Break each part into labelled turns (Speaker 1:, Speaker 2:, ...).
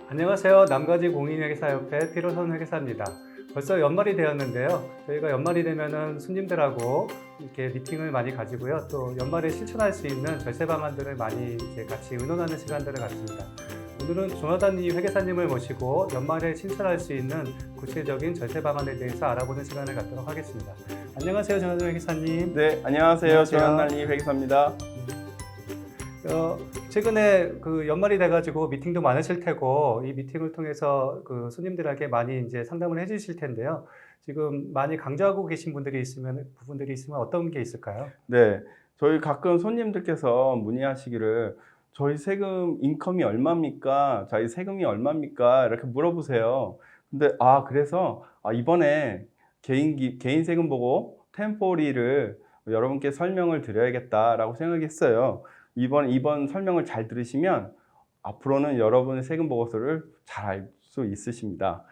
Speaker 1: 안녕하세요. 남가지 공인회계사협회 피로선 회계사입니다. 벌써 연말이 되었는데요. 저희가 연말이 되면은 손님들하고 이렇게 미팅을 많이 가지고요. 또 연말에 실천할 수 있는 절세 방안들을 많이 이제 같이 의논하는 시간들을 갖습니다. 오늘은 조나단 회계사님을 모시고 연말에 실천할 수 있는 구체적인 절세 방안에 대해서 알아보는 시간을 갖도록 하겠습니다. 안녕하세요, 조나단 회계사님.
Speaker 2: 네, 안녕하세요. 조나단 회계사입니다.
Speaker 1: 최근에 그 연말이 돼가지고 미팅도 많으실 테고 이 미팅을 통해서 그 손님들에게 많이 이제 상담을 해주실 텐데요. 지금 많이 강조하고 계신 부분들이 있으면 어떤 게 있을까요?
Speaker 2: 네, 저희 가끔 손님들께서 문의하시기를 저희 세금 인컴이 얼마입니까? 저희 세금이 얼마입니까? 이렇게 물어보세요. 근데 그래서 이번에 개인 세금 보고 템포리를 여러분께 설명을 드려야겠다라고 생각했어요. 이번 설명을 잘 들으시면 앞으로는 여러분의 세금 보고서를 잘 알 수 있으십니다.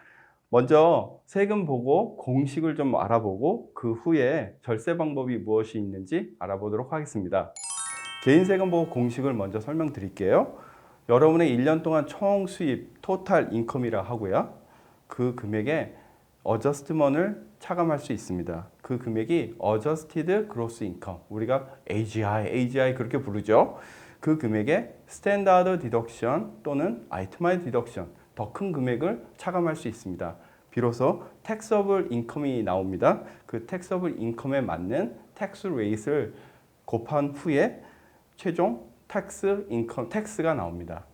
Speaker 2: 먼저 세금 보고 공식을 좀 알아보고 그 후에 절세 방법이 무엇이 있는지 알아보도록 하겠습니다. 개인 세금 보고 공식을 먼저 설명드릴게요. 여러분의 1년 동안 총 수입 토탈 인컴이라 하고요. 그 금액에 어저스트먼을 차감할 수 있습니다. 그 금액이 Adjusted Gross Income, 우리가 AGI 그렇게 부르죠. 그 금액에 스탠다드 디덕션 또는 아이템마이즈 디덕션, 더 큰 금액을 차감할 수 있습니다. 비로소 taxable income이 나옵니다. 그 taxable income에 맞는 tax rate을 곱한 후에 최종 tax가 나옵니다.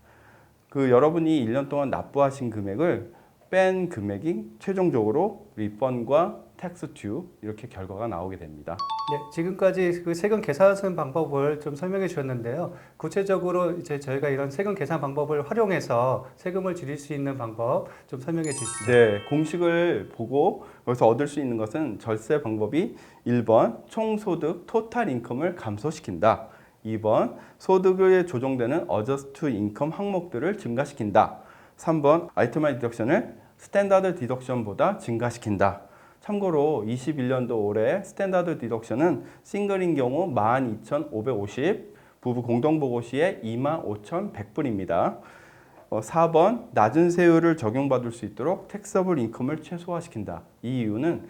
Speaker 2: 그 여러분이 1년 동안 납부하신 금액을 뺀 금액이 최종적으로 리펀과 텍스 듀 이렇게 결과가 나오게 됩니다.
Speaker 1: 네, 지금까지 그 세금 계산하는 방법을 좀 설명해 주셨는데요. 구체적으로 이제 저희가 이런 세금 계산 방법을 활용해서 세금을 줄일 수 있는 방법 좀 설명해 주시죠.
Speaker 2: 네, 공식을 보고 여기서 얻을 수 있는 것은 절세 방법이 1번 총소득 토탈 인컴을 감소시킨다. 2번 소득에 조정되는 어저스트 인컴 항목들을 증가시킨다. 3번 아이템마이즈 디덕션을 스탠다드 디덕션보다 증가시킨다. 참고로 21년도 올해 스탠다드 디덕션은 싱글인 경우 12,550, 부부 공동보고 시에 25,100불입니다. 4번 낮은 세율을 적용받을 수 있도록 택서블 인컴을 최소화시킨다. 이 이유는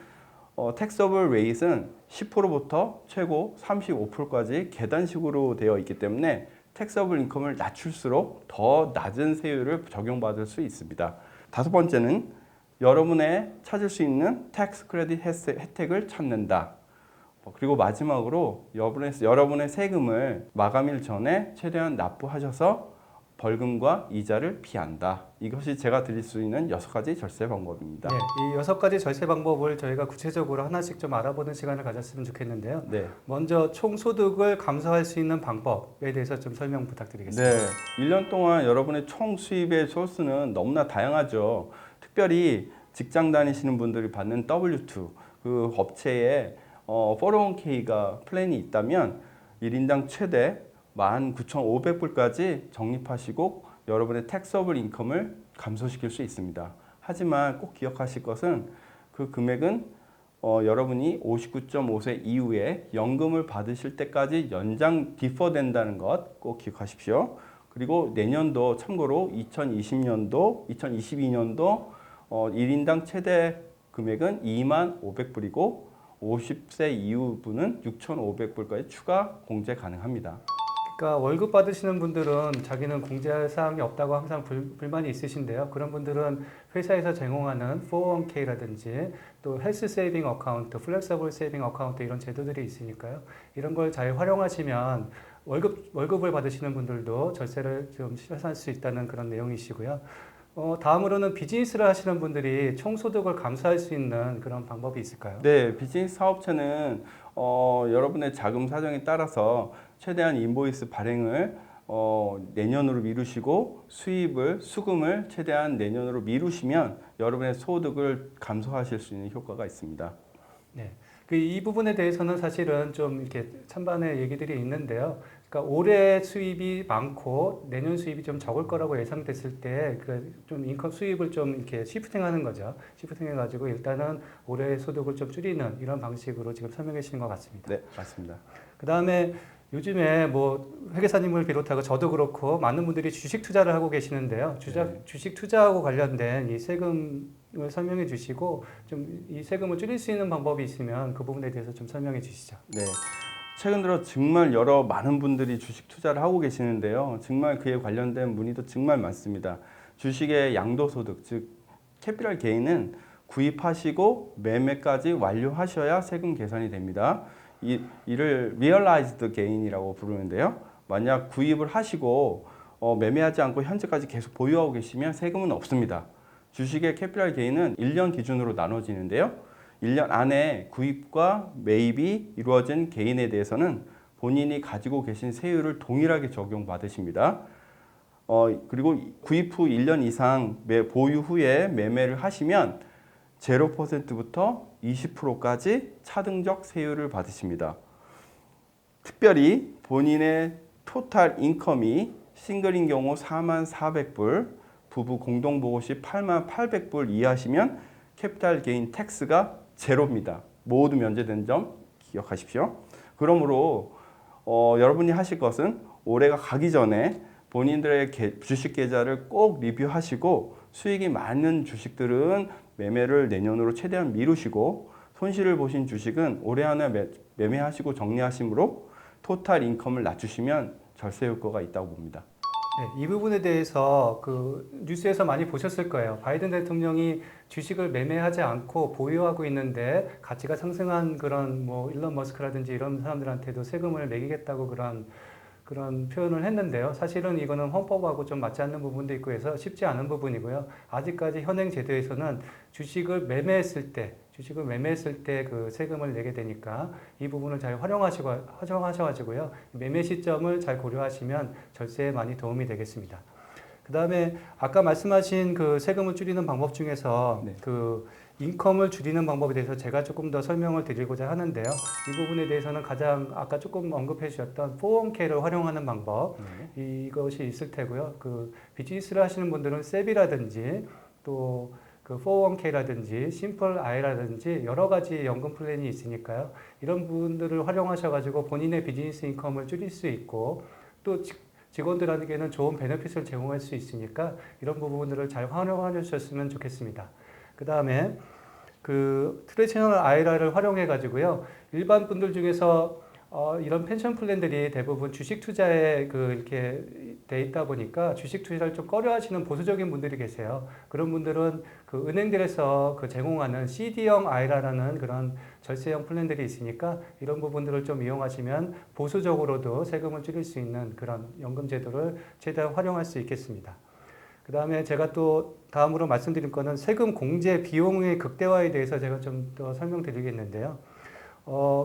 Speaker 2: 택서블 레이트는 10%부터 최고 35%까지 계단식으로 되어 있기 때문에 택서블 인컴을 낮출수록 더 낮은 세율을 적용받을 수 있습니다. 다섯 번째는 여러분의 찾을 수 있는 텍스 크레딧 혜택을 찾는다. 그리고 마지막으로 여러분의 세금을 마감일 전에 최대한 납부하셔서 벌금과 이자를 피한다. 이것이 제가 드릴 수 있는 6가지 절세 방법입니다.
Speaker 1: 네, 이 6가지 절세 방법을 저희가 구체적으로 하나씩 좀 알아보는 시간을 가졌으면 좋겠는데요.
Speaker 2: 네.
Speaker 1: 먼저 총소득을 감소할 수 있는 방법에 대해서 좀 설명 부탁드리겠습니다.
Speaker 2: 네, 1년 동안 여러분의 총 수입의 소스는 너무나 다양하죠. 특별히 직장 다니시는 분들이 받는 W2, 그 업체에 401k가 플랜이 있다면 1인당 최대 19,500불까지 적립하시고 여러분의 택서블 인컴을 감소시킬 수 있습니다. 하지만 꼭 기억하실 것은 그 금액은 여러분이 59.5세 이후에 연금을 받으실 때까지 연장 디퍼된다는 것 꼭 기억하십시오. 그리고 내년도 참고로 2022년도 1인당 최대 금액은 25,500불이고 50세 이후 분은 6,500불까지 추가 공제 가능합니다.
Speaker 1: 그러니까 월급 받으시는 분들은 자기는 공제할 사항이 없다고 항상 불만이 있으신데요. 그런 분들은 회사에서 제공하는 401k라든지 또 헬스 세이빙 어카운트, 플렉서블 세이빙 어카운트 이런 제도들이 있으니까요. 이런 걸 잘 활용하시면 월급을 받으시는 분들도 절세를 좀 실현할 수 있다는 그런 내용이시고요. 다음으로는 비즈니스를 하시는 분들이 총소득을 감소할 수 있는 그런 방법이 있을까요?
Speaker 2: 네, 비즈니스 사업체는 여러분의 자금 사정에 따라서 최대한 인보이스 발행을 내년으로 미루시고 수금을 최대한 내년으로 미루시면 여러분의 소득을 감소하실 수 있는 효과가 있습니다.
Speaker 1: 네. 이 부분에 대해서는 사실은 좀 이렇게 찬반의 얘기들이 있는데요. 그러니까 올해 수입이 많고 내년 수입이 좀 적을 거라고 예상됐을 때 좀 인컴 수입을 좀 이렇게 시프팅하는 거죠. 시프팅해가지고 일단은 올해 소득을 좀 줄이는 이런 방식으로 지금 설명해 주시는 것 같습니다.
Speaker 2: 네, 맞습니다.
Speaker 1: 그다음에 요즘에 뭐 회계사님을 비롯하고 저도 그렇고 많은 분들이 주식 투자를 하고 계시는데요.
Speaker 2: 네.
Speaker 1: 주식 투자하고 관련된 이 세금을 설명해 주시고 좀 이 세금을 줄일 수 있는 방법이 있으면 그 부분에 대해서 좀 설명해 주시죠.
Speaker 2: 네. 최근 들어 정말 여러 많은 분들이 주식 투자를 하고 계시는데요. 정말 그에 관련된 문의도 정말 많습니다. 주식의 양도소득, 즉 캐피탈 게인은 구입하시고 매매까지 완료하셔야 세금 계산이 됩니다. 이를 realized gain이라고 부르는데요. 만약 구입을 하시고 매매하지 않고 현재까지 계속 보유하고 계시면 세금은 없습니다. 주식의 캐피탈 게인은 1년 기준으로 나눠지는데요. 1년 안에 구입과 매입이 이루어진 개인에 대해서는 본인이 가지고 계신 세율을 동일하게 적용받으십니다. 그리고 구입 후 1년 이상 보유 후에 매매를 하시면 0%부터 20%까지 차등적 세율을 받으십니다. 특별히 본인의 토탈 인컴이 싱글인 경우 44,400불, 부부 공동보고 시 88,800불 이하시면 캐피탈 게인 텍스가 제로입니다. 모두 면제된 점 기억하십시오. 그러므로 여러분이 하실 것은 올해가 가기 전에 본인들의 주식 계좌를 꼭 리뷰하시고 수익이 많은 주식들은 매매를 내년으로 최대한 미루시고 손실을 보신 주식은 올해 안에 매매하시고 정리하심으로 토탈 인컴을 낮추시면 절세 효과가 있다고 봅니다.
Speaker 1: 네, 이 부분에 대해서 그 뉴스에서 많이 보셨을 거예요. 바이든 대통령이 주식을 매매하지 않고 보유하고 있는데 가치가 상승한 그런 뭐 일론 머스크라든지 이런 사람들한테도 세금을 매기겠다고 그런 표현을 했는데요. 사실은 이거는 헌법하고 좀 맞지 않는 부분도 있고 해서 쉽지 않은 부분이고요. 아직까지 현행 제도에서는 주식을 매매했을 때 그 세금을 내게 되니까 이 부분을 잘 활용하셔가지고요. 매매 시점을 잘 고려하시면 절세에 많이 도움이 되겠습니다. 그 다음에 아까 말씀하신 그 세금을 줄이는 방법 중에서
Speaker 2: 네.
Speaker 1: 그 인컴을 줄이는 방법에 대해서 제가 조금 더 설명을 드리고자 하는데요. 이 부분에 대해서는 가장 아까 조금 언급해 주셨던 401k를 활용하는 방법 이것이 있을 테고요. 그 비즈니스를 하시는 분들은 세비라든지 또 그 401k라든지 심플 아이라든지 여러 가지 연금 플랜이 있으니까요. 이런 분들을 활용하셔가지고 본인의 비즈니스 인컴을 줄일 수 있고 또 직원들에게는 좋은 베네핏을 제공할 수 있으니까 이런 부분들을 잘 활용해 주셨으면 좋겠습니다. 그 다음에 그 트레디셔널 IRA를 활용해 가지고요. 일반 분들 중에서 이런 펜션 플랜들이 대부분 주식 투자에 그 이렇게 돼 있다 보니까 주식 투자를 좀 꺼려 하시는 보수적인 분들이 계세요. 그런 분들은 그 은행들에서 그 제공하는 CD형 IRA라는 그런 절세형 플랜들이 있으니까 이런 부분들을 좀 이용하시면 보수적으로도 세금을 줄일 수 있는 그런 연금 제도를 최대한 활용할 수 있겠습니다. 그 다음에 제가 또 다음으로 말씀드릴 거는 세금 공제 비용의 극대화에 대해서 제가 좀 더 설명드리겠는데요.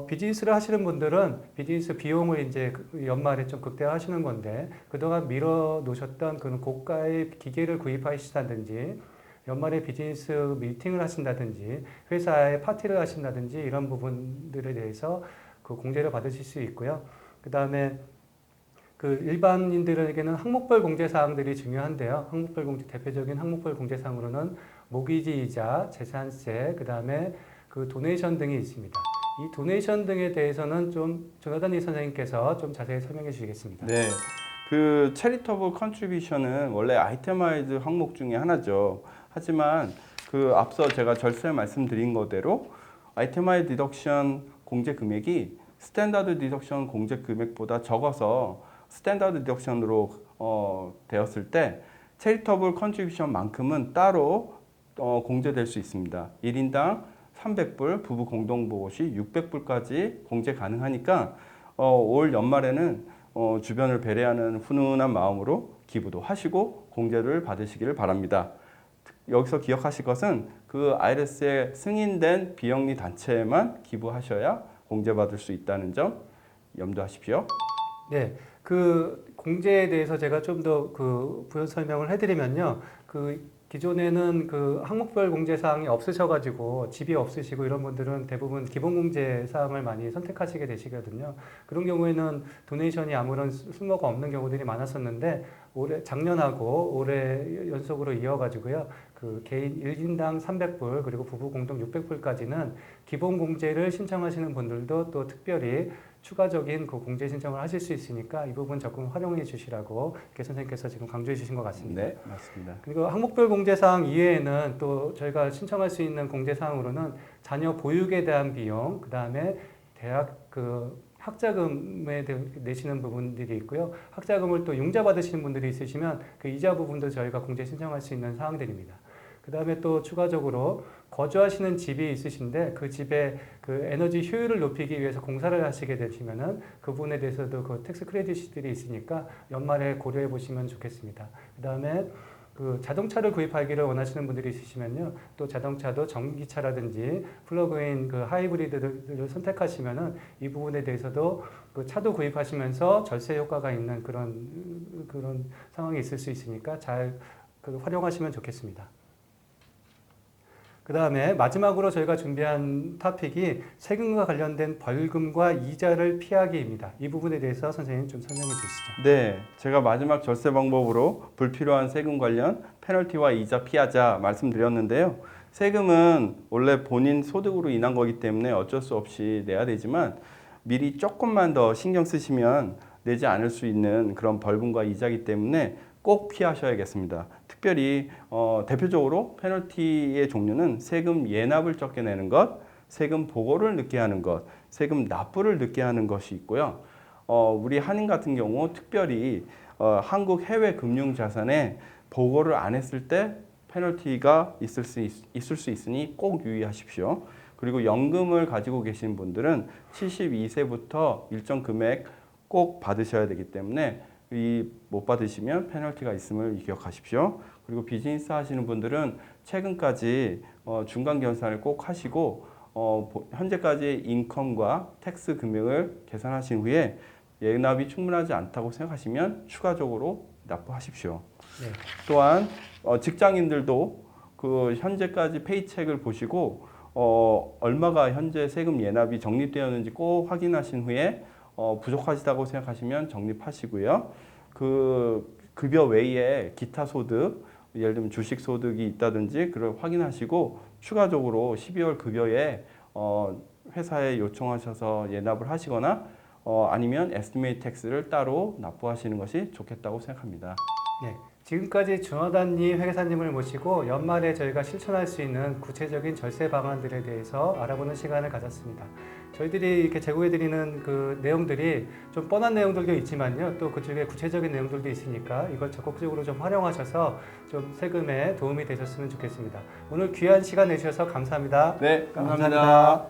Speaker 1: 비즈니스를 하시는 분들은 비즈니스 비용을 이제 연말에 좀 극대화하시는 건데 그동안 미뤄 놓으셨던 그런 고가의 기계를 구입하신다든지 연말에 비즈니스 미팅을 하신다든지 회사에 파티를 하신다든지 이런 부분들에 대해서 그 공제를 받으실 수 있고요. 그 다음에 그 일반인들에게는 항목별 공제 사항들이 중요한데요. 항목별 공제 대표적인 항목별 공제 사항으로는 모기지 이자, 재산세, 그 다음에 그 도네이션 등이 있습니다. 이 도네이션 등에 대해서는 좀 조나단 이 선생님께서 좀 자세히 설명해 주시겠습니다.
Speaker 2: 네. 그 체리터블 컨트리뷰션은 원래 아이테마이즈 항목 중에 하나죠. 하지만 그 앞서 제가 절세 말씀드린 거대로 아이테마이즈 디덕션 공제 금액이 스탠다드 디덕션 공제 금액보다 적어서 스탠다드 디덕션으로 되었을 때 체리터블 컨트리뷰션만큼은 따로 공제될 수 있습니다. 1인당 300불, 부부 공동보고 시 600불까지 공제 가능하니까 올 연말에는 주변을 배려하는 훈훈한 마음으로 기부도 하시고 공제를 받으시기를 바랍니다. 여기서 기억하실 것은 그 IRS에 승인된 비영리 단체에만 기부하셔야 공제받을 수 있다는 점 염두하십시오.
Speaker 1: 네, 그 공제에 대해서 제가 좀 더 그 부연 설명을 해드리면요. 그 기존에는 그 항목별 공제 사항이 없으셔가지고 집이 없으시고 이런 분들은 대부분 기본 공제 사항을 많이 선택하시게 되시거든요. 그런 경우에는 도네이션이 아무런 쓸모가 없는 경우들이 많았었는데 작년하고 올해 연속으로 이어가지고요. 그 개인 1인당 300불 그리고 부부 공동 600불까지는 기본 공제를 신청하시는 분들도 또 특별히 추가적인 그 공제 신청을 하실 수 있으니까 이 부분 적극 활용해 주시라고 이렇게 선생님께서 지금 강조해 주신 것 같습니다.
Speaker 2: 네, 맞습니다.
Speaker 1: 그리고 항목별 공제사항 이외에는 또 저희가 신청할 수 있는 공제사항으로는 자녀 보육에 대한 비용, 그 다음에 대학 그 학자금에 내시는 부분들이 있고요. 학자금을 또 융자 받으시는 분들이 있으시면 그 이자 부분도 저희가 공제 신청할 수 있는 사항들입니다. 그 다음에 또 추가적으로 거주하시는 집이 있으신데 그 집의 그 에너지 효율을 높이기 위해서 공사를 하시게 되시면은 그 부분에 대해서도 그 텍스 크레딧들이 있으니까 연말에 고려해 보시면 좋겠습니다. 그 다음에 그 자동차를 구입하기를 원하시는 분들이 있으시면요. 또 자동차도 전기차라든지 플러그인 그 하이브리드를 선택하시면은 이 부분에 대해서도 그 차도 구입하시면서 절세 효과가 있는 그런 상황이 있을 수 있으니까 잘 그 활용하시면 좋겠습니다. 그 다음에 마지막으로 저희가 준비한 토픽이 세금과 관련된 벌금과 이자를 피하기입니다. 이 부분에 대해서 선생님 좀 설명해 주시죠.
Speaker 2: 네, 제가 마지막 절세 방법으로 불필요한 세금 관련 페널티와 이자 피하자 말씀드렸는데요. 세금은 원래 본인 소득으로 인한 거기 때문에 어쩔 수 없이 내야 되지만 미리 조금만 더 신경 쓰시면 내지 않을 수 있는 그런 벌금과 이자이기 때문에 꼭 피하셔야겠습니다. 특별히 대표적으로 페널티의 종류는 세금 예납을 적게 내는 것, 세금 보고를 늦게 하는 것, 세금 납부를 늦게 하는 것이 있고요. 우리 한인 같은 경우 특별히 한국 해외 금융 자산에 보고를 안 했을 때 페널티가 있을 수 있으니 꼭 유의하십시오. 그리고 연금을 가지고 계신 분들은 72세부터 일정 금액 꼭 받으셔야 되기 때문에 못 받으시면 페널티가 있음을 기억하십시오. 그리고 비즈니스 하시는 분들은 최근까지 중간 결산을 꼭 하시고 현재까지 인컴과 텍스 금액을 계산하신 후에 예납이 충분하지 않다고 생각하시면 추가적으로 납부하십시오.
Speaker 1: 네.
Speaker 2: 또한 직장인들도 그 현재까지 페이첵을 보시고 얼마가 현재 세금 예납이 적립되었는지 꼭 확인하신 후에 부족하시다고 생각하시면 적립하시고요. 그 급여 외에 기타 소득, 예를 들면 주식 소득이 있다든지 그걸 확인하시고 추가적으로 12월 급여에 회사에 요청하셔서 예납을 하시거나 아니면 에스티메이트 텍스를 따로 납부하시는 것이 좋겠다고 생각합니다.
Speaker 1: 네. 지금까지 준하단님 회계사님을 모시고 연말에 저희가 실천할 수 있는 구체적인 절세 방안들에 대해서 알아보는 시간을 가졌습니다. 저희들이 이렇게 제공해드리는 그 내용들이 좀 뻔한 내용들도 있지만요. 또 그중에 구체적인 내용들도 있으니까 이걸 적극적으로 좀 활용하셔서 좀 세금에 도움이 되셨으면 좋겠습니다. 오늘 귀한 시간 내주셔서 감사합니다.
Speaker 2: 네, 감사합니다.